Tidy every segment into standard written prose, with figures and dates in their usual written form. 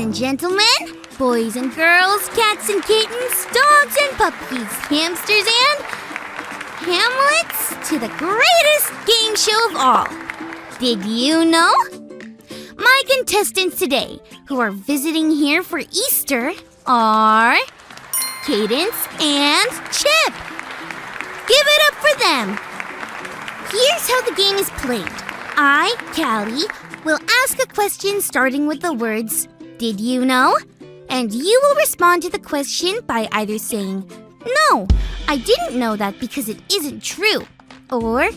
and gentlemen, boys and girls, cats and kittens, dogs and puppies, hamsters and Hamlets, to the greatest game show of all. Did you know? My contestants today, who are visiting here for Easter, are Cadence and Chip. Give it up for them. Here's how the game is played. I, Callie, will ask a question starting with the words, "Did you know?" And you will respond to the question by either saying, "No, I didn't know that because it isn't true," or,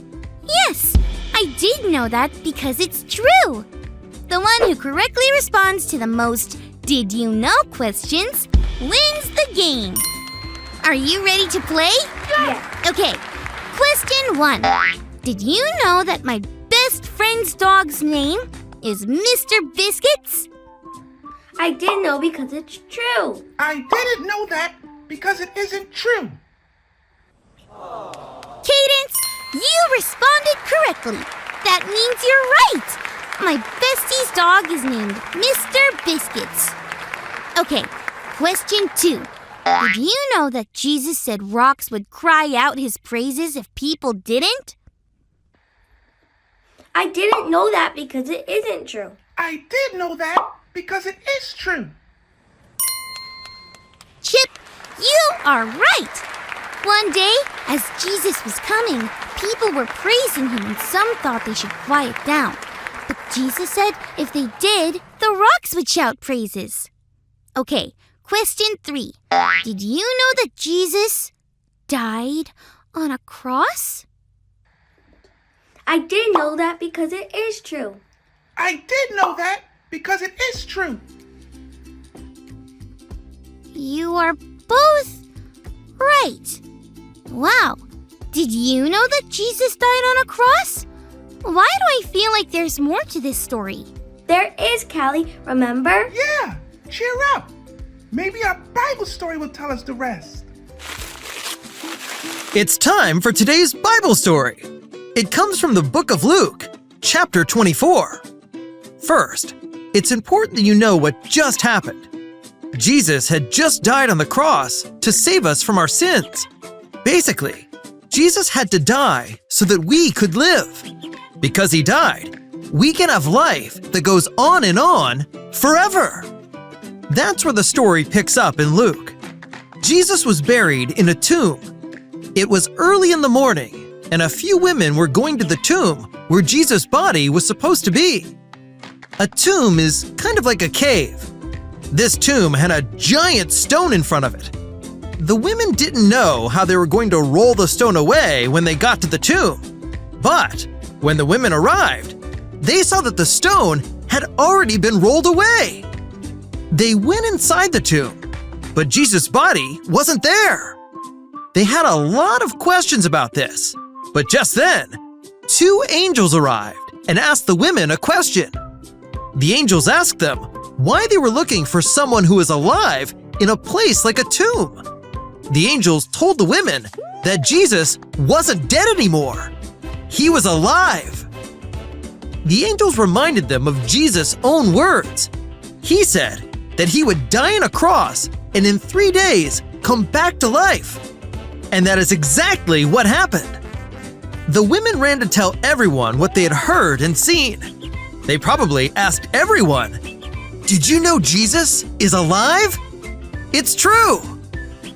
"Yes, I did know that because it's true." The one who correctly responds to the most "Did you know?" questions wins the game. Are you ready to play? Yeah. Okay, question 1. Did you know that my best friend's dog's name is Mr. Biscuits? I didn't know because it's true. I didn't know that because it isn't true. Cadence, you responded correctly. That means you're right. My bestie's dog is named Mr. Biscuits. Okay, question 2. Did you know that Jesus said rocks would cry out his praises if people didn't? I didn't know that because it isn't true. I did know that because it is true. Chip, you are right. One day, as Jesus was coming, people were praising him and some thought they should quiet down. But Jesus said if they did, the rocks would shout praises. Okay, question 3. Did you know that Jesus died on a cross? I didn't know that because it is true. I did know that because it is true. You are both right. Wow. Did you know that Jesus died on a cross? Why do I feel like there's more to this story? There is, Callie, remember? Yeah, cheer up. Maybe our Bible story will tell us the rest. It's time for today's Bible story. It comes from the book of Luke, chapter 24. First, it's important that you know what just happened. Jesus had just died on the cross to save us from our sins. Basically, Jesus had to die so that we could live. Because he died, we can have life that goes on and on forever. That's where the story picks up in Luke. Jesus was buried in a tomb. It was early in the morning, and a few women were going to the tomb where Jesus' body was supposed to be. A tomb is kind of like a cave. This tomb had a giant stone in front of it. The women didn't know how they were going to roll the stone away when they got to the tomb. But when the women arrived, they saw that the stone had already been rolled away. They went inside the tomb, but Jesus' body wasn't there. They had a lot of questions about this. But just then, 2 angels arrived and asked the women a question. The angels asked them why they were looking for someone who is alive in a place like a tomb. The angels told the women that Jesus wasn't dead anymore. He was alive. The angels reminded them of Jesus' own words. He said that he would die on a cross and in 3 days come back to life. And that is exactly what happened. The women ran to tell everyone what they had heard and seen. They probably asked everyone, "Did you know Jesus is alive?" It's true!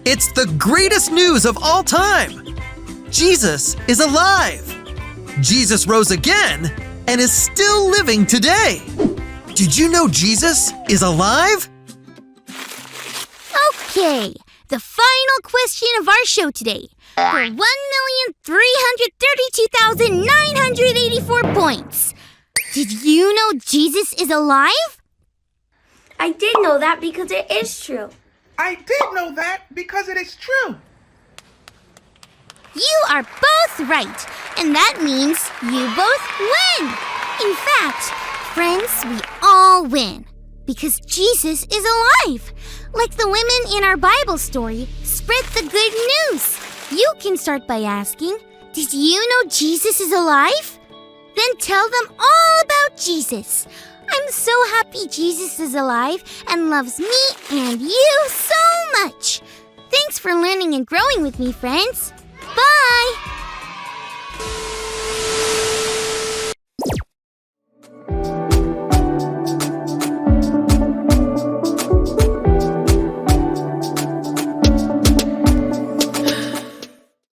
It's the greatest news of all time! Jesus is alive! Jesus rose again and is still living today! Did you know Jesus is alive? Okay, the final question of our show today. For 1,332,984 points. Did you know Jesus is alive? I did know that because it is true. I did know that because it is true. You are both right, and that means you both win. In fact, friends, we all win because Jesus is alive. Like the women in our Bible story, spread the good news. You can start by asking, "Did you know Jesus is alive?" Then tell them all about Jesus. I'm so happy Jesus is alive and loves me and you so much. Thanks for learning and growing with me, friends.